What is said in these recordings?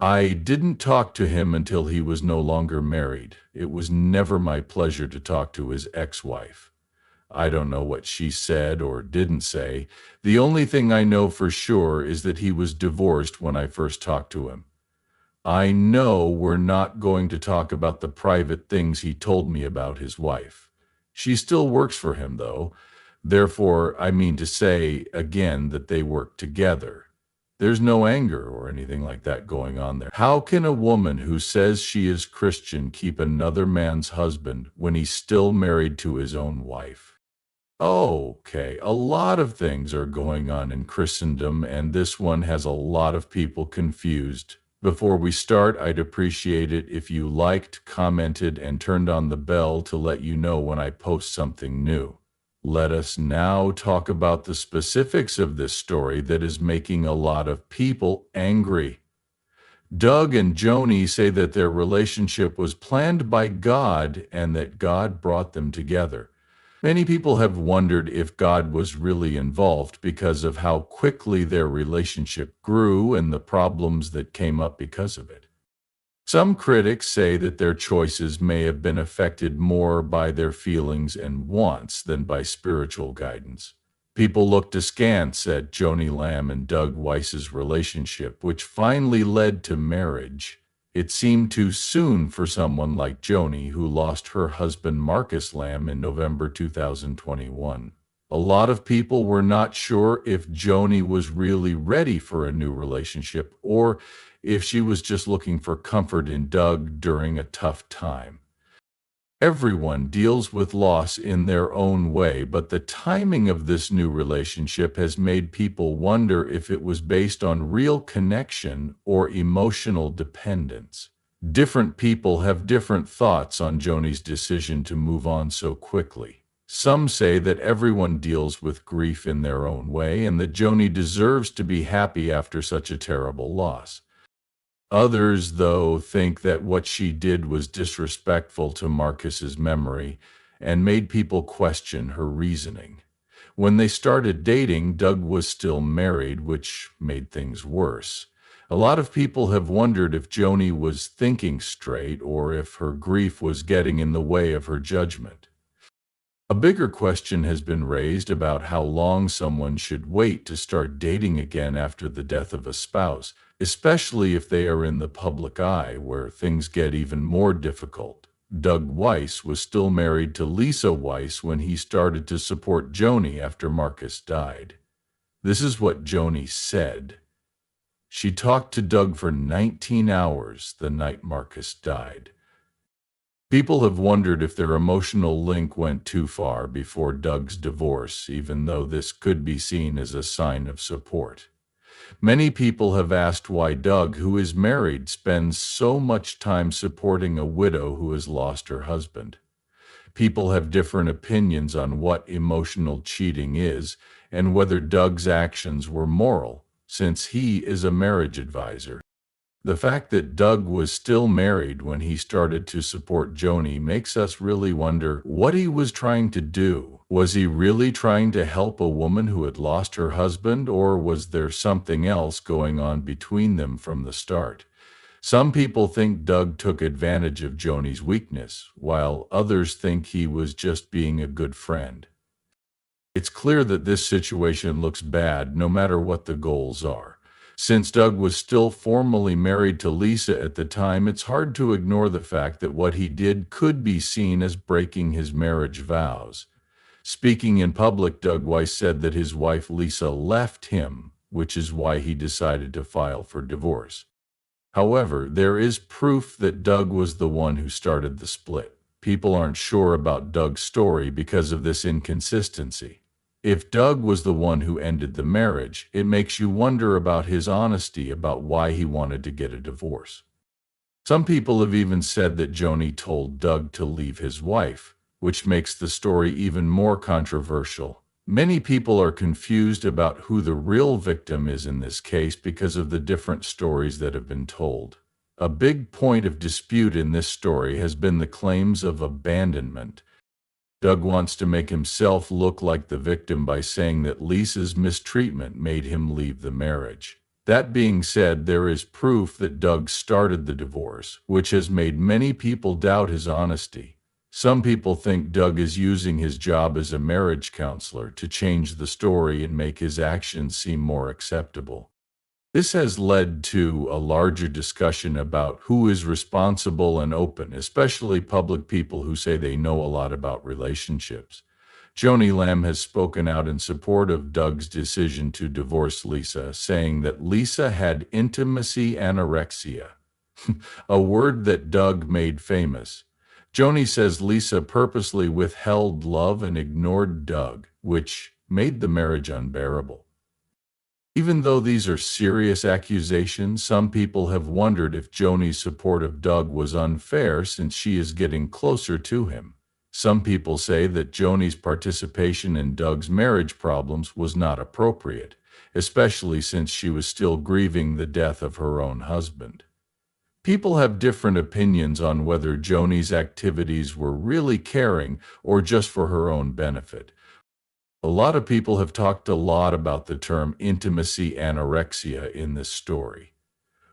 I didn't talk to him until he was no longer married. It was never my pleasure to talk to his ex-wife. I don't know what she said or didn't say. The only thing I know for sure is that he was divorced when I first talked to him. I know we're not going to talk about the private things he told me about his wife. She still works for him, though. Therefore, I mean to say, again, that they work together. There's no anger or anything like that going on there. How can a woman who says she is Christian keep another man's husband when he's still married to his own wife? Okay, a lot of things are going on in Christendom, and this one has a lot of people confused. Before we start, I'd appreciate it if you liked, commented, and turned on the bell to let you know when I post something new. Let us now talk about the specifics of this story that is making a lot of people angry. Doug and Joni say that their relationship was planned by God and that God brought them together. Many people have wondered if God was really involved because of how quickly their relationship grew and the problems that came up because of it. Some critics say that their choices may have been affected more by their feelings and wants than by spiritual guidance. People looked askance at Joni Lamb and Doug Weiss's relationship, which finally led to marriage. It seemed too soon for someone like Joni, who lost her husband Marcus Lamb in November 2021. A lot of people were not sure if Joni was really ready for a new relationship or if she was just looking for comfort in Doug during a tough time. Everyone deals with loss in their own way, but the timing of this new relationship has made people wonder if it was based on real connection or emotional dependence. Different people have different thoughts on Joni's decision to move on so quickly. Some say that everyone deals with grief in their own way and that Joni deserves to be happy after such a terrible loss. Others, though, think that what she did was disrespectful to Marcus's memory and made people question her reasoning. When they started dating, Doug was still married, which made things worse. A lot of people have wondered if Joni was thinking straight or if her grief was getting in the way of her judgment. A bigger question has been raised about how long someone should wait to start dating again after the death of a spouse, especially if they are in the public eye, where things get even more difficult. Doug Weiss was still married to Lisa Weiss when he started to support Joni after Marcus died. This is what Joni said. She talked to Doug for 19 hours the night Marcus died. People have wondered if their emotional link went too far before Doug's divorce, even though this could be seen as a sign of support. Many people have asked why Doug, who is married, spends so much time supporting a widow who has lost her husband. People have different opinions on what emotional cheating is and whether Doug's actions were moral, since he is a marriage advisor. The fact that Doug was still married when he started to support Joni makes us really wonder what he was trying to do. Was he really trying to help a woman who had lost her husband, or was there something else going on between them from the start? Some people think Doug took advantage of Joni's weakness, while others think he was just being a good friend. It's clear that this situation looks bad no matter what the goals are. Since Doug was still formally married to Lisa at the time, it's hard to ignore the fact that what he did could be seen as breaking his marriage vows. Speaking in public, Doug Weiss said that his wife Lisa left him, which is why he decided to file for divorce. However, there is proof that Doug was the one who started the split. People aren't sure about Doug's story because of this inconsistency. If Doug was the one who ended the marriage, it makes you wonder about his honesty about why he wanted to get a divorce. Some people have even said that Joni told Doug to leave his wife, which makes the story even more controversial. Many people are confused about who the real victim is in this case because of the different stories that have been told. A big point of dispute in this story has been the claims of abandonment. Doug wants to make himself look like the victim by saying that Lisa's mistreatment made him leave the marriage. That being said, there is proof that Doug started the divorce, which has made many people doubt his honesty. Some people think Doug is using his job as a marriage counselor to change the story and make his actions seem more acceptable. This has led to a larger discussion about who is responsible and open, especially public people who say they know a lot about relationships. Joni Lamb has spoken out in support of Doug's decision to divorce Lisa, saying that Lisa had intimacy anorexia, a word that Doug made famous. Joni says Lisa purposely withheld love and ignored Doug, which made the marriage unbearable. Even though these are serious accusations, some people have wondered if Joni's support of Doug was unfair since she is getting closer to him. Some people say that Joni's participation in Doug's marriage problems was not appropriate, especially since she was still grieving the death of her own husband. People have different opinions on whether Joni's activities were really caring or just for her own benefit. A lot of people have talked a lot about the term intimacy anorexia in this story.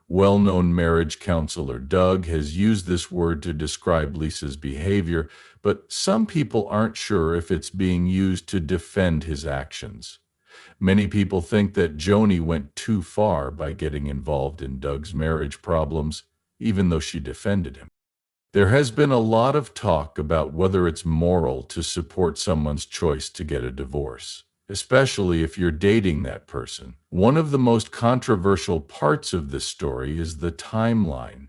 Well-known marriage counselor Doug has used this word to describe Lisa's behavior, but some people aren't sure if it's being used to defend his actions. Many people think that Joni went too far by getting involved in Doug's marriage problems, even though she defended him. There has been a lot of talk about whether it's moral to support someone's choice to get a divorce, especially if you're dating that person. One of the most controversial parts of this story is the timeline.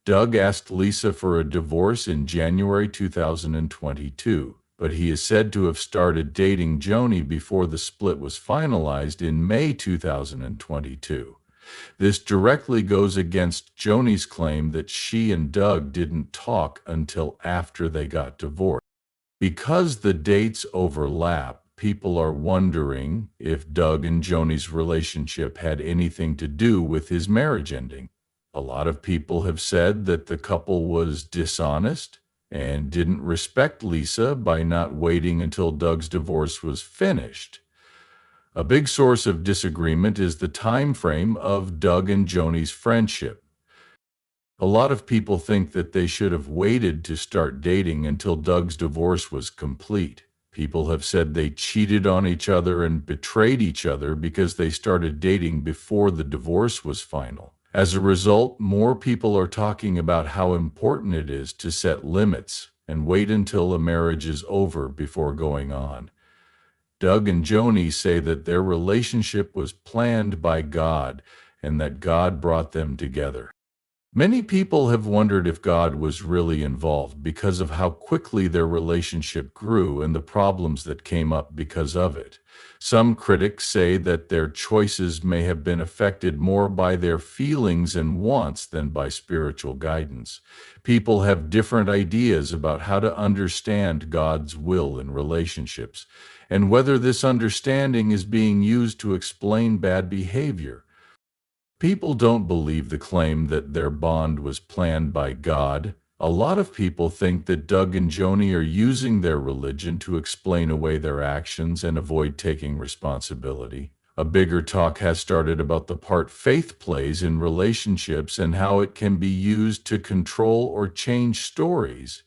Doug asked Lisa for a divorce in January 2022, but he is said to have started dating Joni before the split was finalized in May 2022. This directly goes against Joni's claim that she and Doug didn't talk until after they got divorced. Because the dates overlap, people are wondering if Doug and Joni's relationship had anything to do with his marriage ending. A lot of people have said that the couple was dishonest and didn't respect Lisa by not waiting until Doug's divorce was finished. A big source of disagreement is the time frame of Doug and Joni's friendship. A lot of people think that they should have waited to start dating until Doug's divorce was complete. People have said they cheated on each other and betrayed each other because they started dating before the divorce was final. As a result, more people are talking about how important it is to set limits and wait until a marriage is over before going on. Doug and Joni say that their relationship was planned by God and that God brought them together. Many people have wondered if God was really involved because of how quickly their relationship grew and the problems that came up because of it. Some critics say that their choices may have been affected more by their feelings and wants than by spiritual guidance. People have different ideas about how to understand God's will in relationships, and whether this understanding is being used to explain bad behavior. People don't believe the claim that their bond was planned by God. A lot of people think that Doug and Joni are using their religion to explain away their actions and avoid taking responsibility. A bigger talk has started about the part faith plays in relationships and how it can be used to control or change stories.